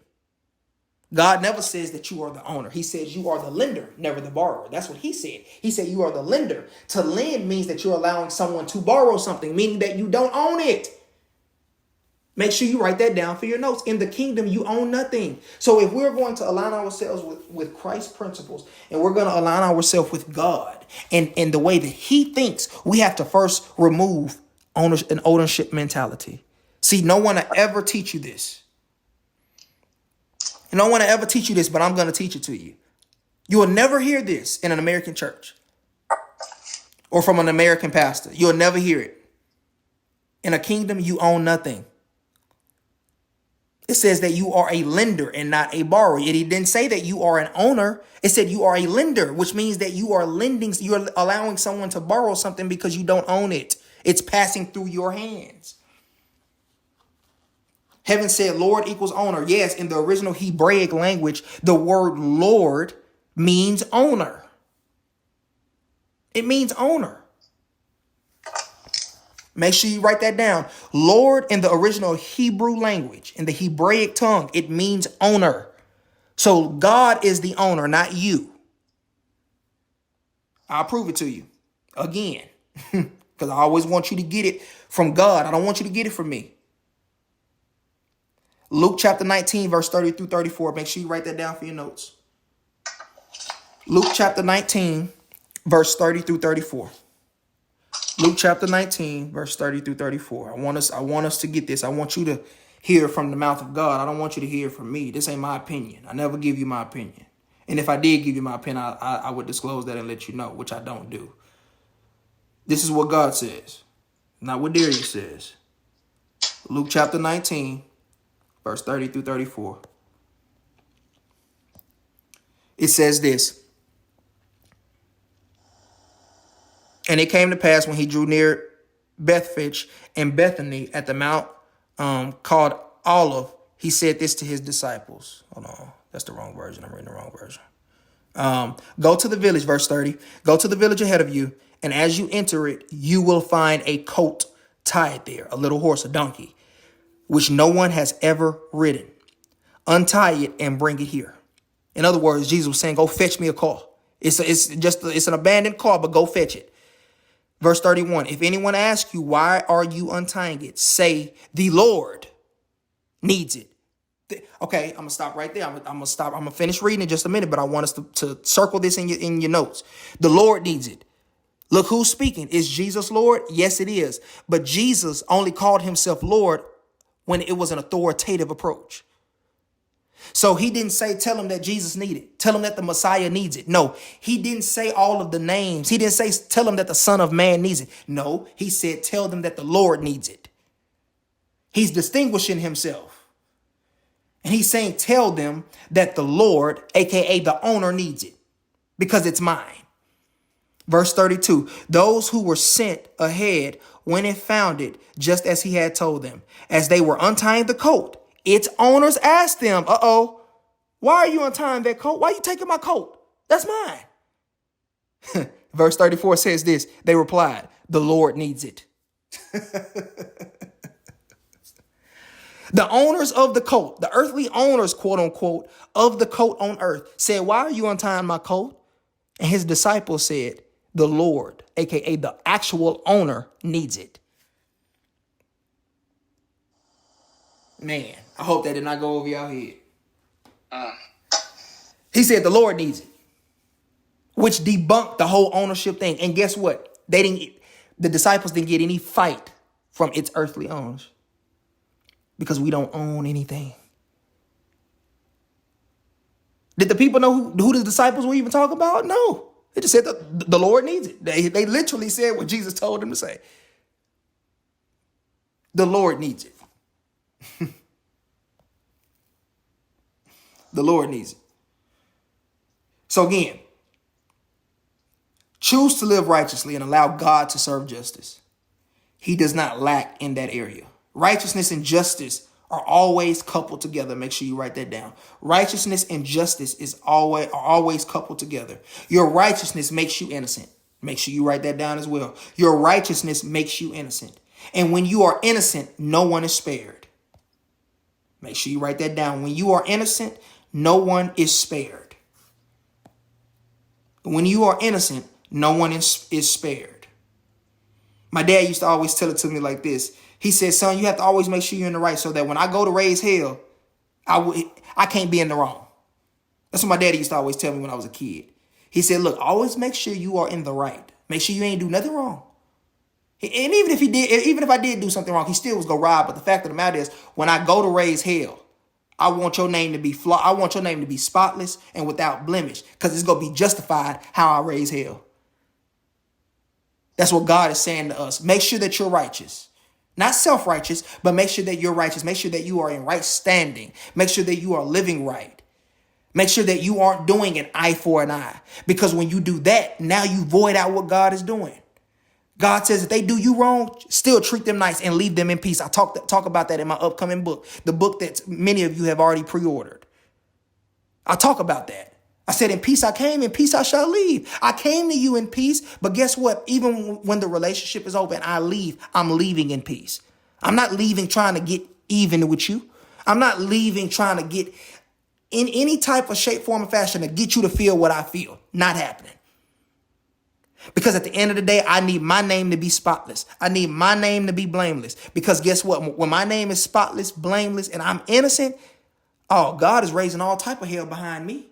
God never says that you are the owner. He says you are the lender, never the borrower. That's what he said. He said you are the lender. To lend means that you're allowing someone to borrow something, meaning that you don't own it. Make sure you write that down for your notes. In the kingdom, you own nothing. So if we're going to align ourselves with Christ's principles, and we're going to align ourselves with God and the way that he thinks, we have to first remove an ownership mentality. See, no one will ever teach you this. No one will ever teach you this, but I'm going to teach it to you. You will never hear this in an American church or from an American pastor. You'll never hear it. In a kingdom, you own nothing. It says that you are a lender and not a borrower. It didn't say that you are an owner. It said you are a lender, which means that you are lending. You're allowing someone to borrow something because you don't own it. It's passing through your hands. Heaven said Lord equals owner. Yes, in the original Hebraic language, the word Lord means owner. It means owner. Make sure you write that down. Lord in the original Hebrew language, in the Hebraic tongue, it means owner. So God is the owner, not you. I'll prove it to you again, because I always want you to get it from God. I don't want you to get it from me. Luke chapter 19, verse 30 through 34. Make sure you write that down for your notes. Luke chapter 19, verse 30 through 34. Luke chapter 19, verse 30 through 34. I want us to get this. I want you to hear from the mouth of God. I don't want you to hear from me. This ain't my opinion. I never give you my opinion. And if I did give you my opinion, I would disclose that and let you know, which I don't do. This is what God says, not what Darius says. Luke chapter 19, verse 30 through 34. It says this. And it came to pass when he drew near Bethphage and Bethany at the mount called Olive, he said this to his disciples. Hold on. That's the wrong version. I'm reading the wrong version. Go to the village, verse 30. Go to the village ahead of you. And as you enter it, you will find a colt tied there, a little horse, a donkey, which no one has ever ridden. Untie it and bring it here. In other words, Jesus was saying, go fetch me a car. It's an abandoned car, but go fetch it. Verse 31, if anyone asks you, why are you untying it? Say, the Lord needs it. Okay, I'm going to stop right there. I'm going to finish reading in just a minute, but I want us to circle this in your notes. The Lord needs it. Look who's speaking. Is Jesus Lord? Yes, it is. But Jesus only called himself Lord when it was an authoritative approach. So he didn't say, tell him that Jesus needed it. Tell him that the Messiah needs it. No, he didn't say all of the names. He didn't say, tell him that the Son of Man needs it. No, he said, tell them that the Lord needs it. He's distinguishing himself. And he's saying, tell them that the Lord, aka the owner, needs it because it's mine. Verse 32, those who were sent ahead went and found it just as he had told them. As they were untying the colt, its owners asked them, why are you untying that coat? Why are you taking my coat? That's mine. Verse 34 says this. They replied, the Lord needs it. The owners of the coat, the earthly owners, quote unquote, of the coat on earth said, why are you untying my coat? And his disciples said, the Lord, aka the actual owner, needs it. Man, I hope that did not go over your head. He said the Lord needs it, which debunked the whole ownership thing. And guess what? The disciples didn't get any fight from its earthly owners because we don't own anything. Did the people know who the disciples were even talking about? No. They just said the Lord needs it. They literally said what Jesus told them to say. The Lord needs it. The Lord needs it. So again, choose to live righteously and allow God to serve justice. He does not lack in that area. Righteousness and justice are always coupled together. Make sure you write that down. Righteousness and justice are always coupled together. Your righteousness makes you innocent. Make sure you write that down as well. Your righteousness makes you innocent. And when you are innocent, no one is spared. Make sure you write that down. When you are innocent, no one is spared. When you are innocent, no one is spared. My dad used to always tell it to me like this. He said, son, you have to always make sure you're in the right so that when I go to raise hell, I can't be in the wrong. That's what my daddy used to always tell me when I was a kid. He said, look, always make sure you are in the right. Make sure you ain't do nothing wrong. And even if I did do something wrong, he still was going to ride. But the fact of the matter is, when I go to raise hell, I want your name to be flawed. I want your name to be spotless and without blemish, because it's going to be justified how I raise hell. That's what God is saying to us. Make sure that you're righteous. Not self-righteous, but make sure that you're righteous. Make sure that you are in right standing. Make sure that you are living right. Make sure that you aren't doing an eye for an eye. Because when you do that, now you void out what God is doing. God says if they do you wrong, still treat them nice and leave them in peace. I talk about that in my upcoming book, the book that many of you have already pre-ordered. I talk about that. I said, in peace I came, in peace I shall leave. I came to you in peace, but guess what? Even when the relationship is over and I leave, I'm leaving in peace. I'm not leaving trying to get even with you. I'm not leaving trying to get in any type of shape, form, or fashion to get you to feel what I feel. Not happening. Because at the end of the day, I need my name to be spotless. I need my name to be blameless. Because guess what? When my name is spotless, blameless, and I'm innocent, oh, God is raising all type of hell behind me.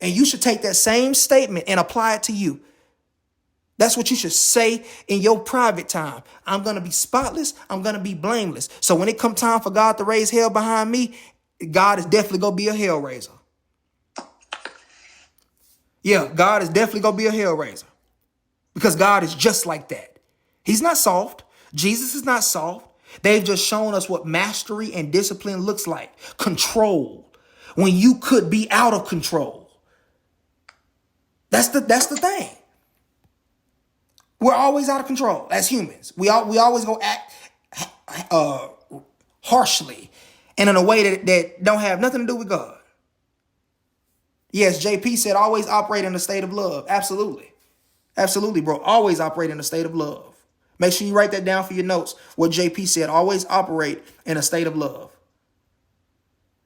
And you should take that same statement and apply it to you. That's what you should say in your private time. I'm going to be spotless. I'm going to be blameless. So when it comes time for God to raise hell behind me, God is definitely going to be a hell raiser. Yeah, God is definitely going to be a hell raiser. Because God is just like that. He's not soft. Jesus is not soft. They've just shown us what mastery and discipline looks like. Control. When you could be out of control. That's the thing. We're always out of control as humans. We always go act harshly and in a way that don't have nothing to do with God. Yes, JP said always operate in a state of love. Absolutely. Absolutely, bro. Always operate in a state of love. Make sure you write that down for your notes. What JP said, always operate in a state of love.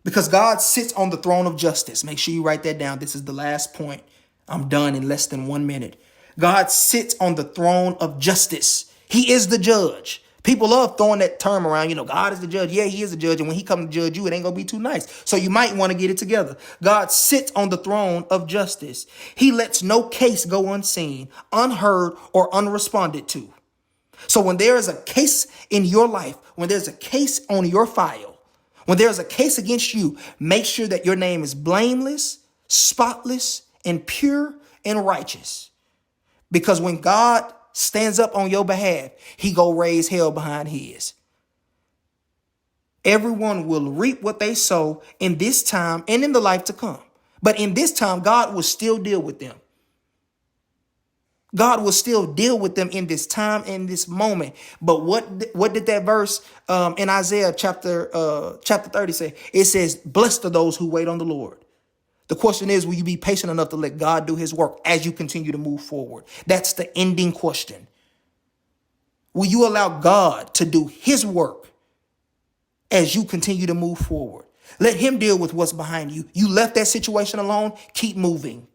Because God sits on the throne of justice. Make sure you write that down. This is the last point. I'm done in less than 1 minute. God sits on the throne of justice. He is the judge. People love throwing that term around. God is the judge. Yeah, he is the judge. And when he comes to judge you, it ain't going to be too nice. So you might want to get it together. God sits on the throne of justice. He lets no case go unseen, unheard, or unresponded to. So when there is a case in your life, when there's a case on your file, when there's a case against you, make sure that your name is blameless, spotless, and pure and righteous. Because when God stands up on your behalf, he go raise hell behind his. Everyone will reap what they sow in this time and in the life to come. But in this time, God will still deal with them. God will still deal with them in this time, in this moment. But what did that verse in Isaiah chapter 30 say? It says, blessed are those who wait on the Lord. The question is, will you be patient enough to let God do his work as you continue to move forward? That's the ending question. Will you allow God to do his work as you continue to move forward? Let him deal with what's behind you. You left that situation alone, keep moving.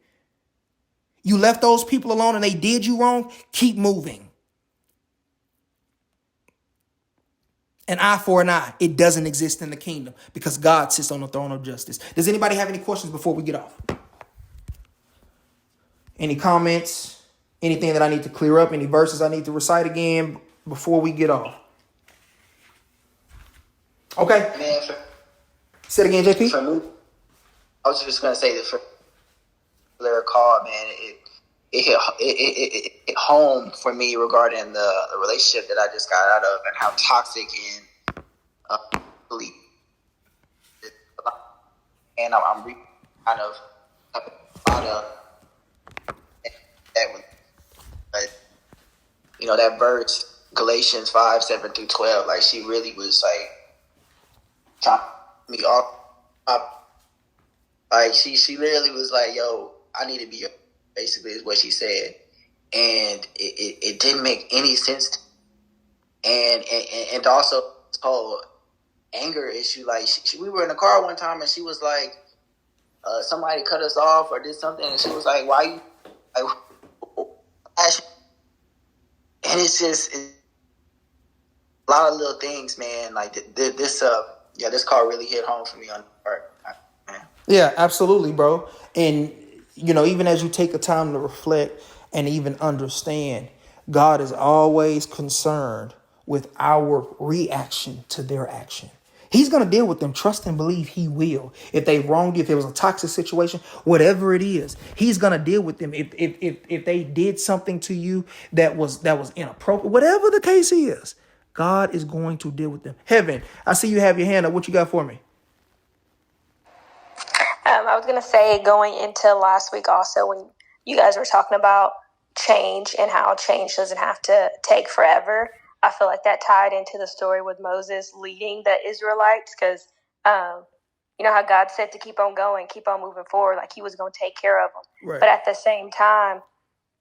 You left those people alone and they did you wrong, keep moving. An eye for an eye. It doesn't exist in the kingdom because God sits on the throne of justice. Does anybody have any questions before we get off? Any comments? Anything that I need to clear up? Any verses I need to recite again before we get off? Okay. Man, Say it again, JP. For me, I was just gonna say that for the call, man, it hit home for me regarding the relationship that I just got out of and how toxic and belief and I'm kind of out of that one. But, you know, that verse, Galatians 5:7-12, like she really was like trying me off. Like she literally was like, "Yo, I need to be," basically is what she said, and it didn't make any sense. And also this whole anger issue. Like we were in the car one time, and she was like, "Somebody cut us off or did something," and she was like, "Why you?" Like, and it's just a lot of little things, man. Like this call really hit home for me on the part. Yeah, absolutely, bro. And, you know, even as you take the time to reflect and even understand, God is always concerned with our reaction to their action. He's going to deal with them. Trust and believe he will. If they wronged you, if it was a toxic situation, whatever it is, he's going to deal with them. If they did something to you that was inappropriate, whatever the case is, God is going to deal with them. Heaven, I see you have your hand up. What you got for me? I was going to say, going into last week also, when you guys were talking about change and how change doesn't have to take forever, I feel like that tied into the story with Moses leading the Israelites, because you know how God said to keep on going, keep on moving forward, like he was going to take care of them. Right. But at the same time,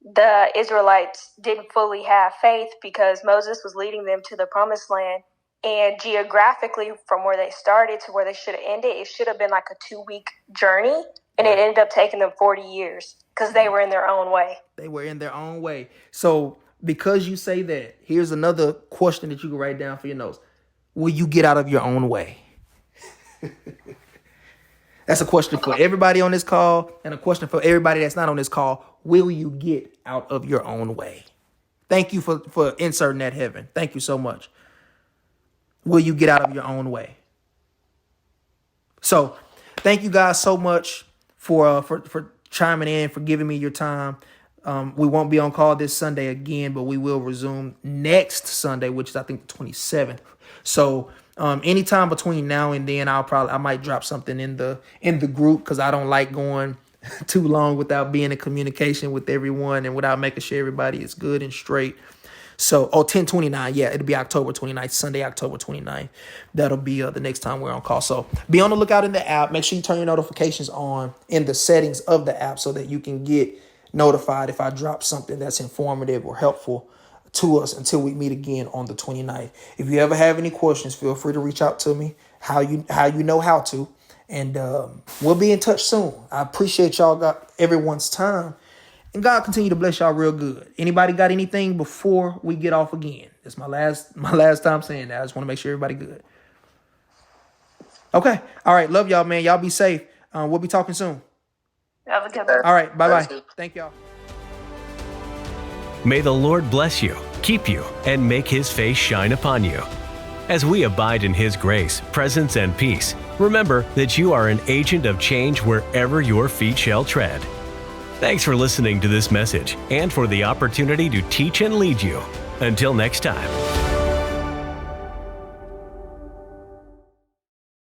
the Israelites didn't fully have faith because Moses was leading them to the promised land. And geographically, from where they started to where they should have ended, it should have been like a 2-week journey. And it ended up taking them 40 years because they were in their own way. They were in their own way. So because you say that, here's another question that you can write down for your notes. Will you get out of your own way? That's a question for everybody on this call and a question for everybody that's not on this call. Will you get out of your own way? Thank you for inserting that, Heaven. Thank you so much. Will you get out of your own way? So thank you guys so much for chiming in, for giving me your time. We won't be on call this Sunday again, but we will resume next Sunday, which is I think the 27th. So anytime between now and then, I might drop something in the group because I don't like going too long without being in communication with everyone and without making sure everybody is good and straight. So, 10/29, yeah, it'll be October 29th, Sunday, October 29th. That'll be the next time we're on call. So be on the lookout in the app. Make sure you turn your notifications on in the settings of the app so that you can get notified if I drop something that's informative or helpful to us until we meet again on the 29th. If you ever have any questions, feel free to reach out to me, how you know how to, and we'll be in touch soon. I appreciate everyone's time. And God continue to bless y'all real good. Anybody got anything before we get off again? It's my last time saying that. I just want to make sure everybody good. Okay. All right. Love y'all, man. Y'all be safe. We'll be talking soon. Have a good one. All right. Bye-bye. Thank y'all. May the Lord bless you, keep you, and make his face shine upon you. As we abide in his grace, presence, and peace, remember that you are an agent of change wherever your feet shall tread. Thanks for listening to this message and for the opportunity to teach and lead you. Until next time.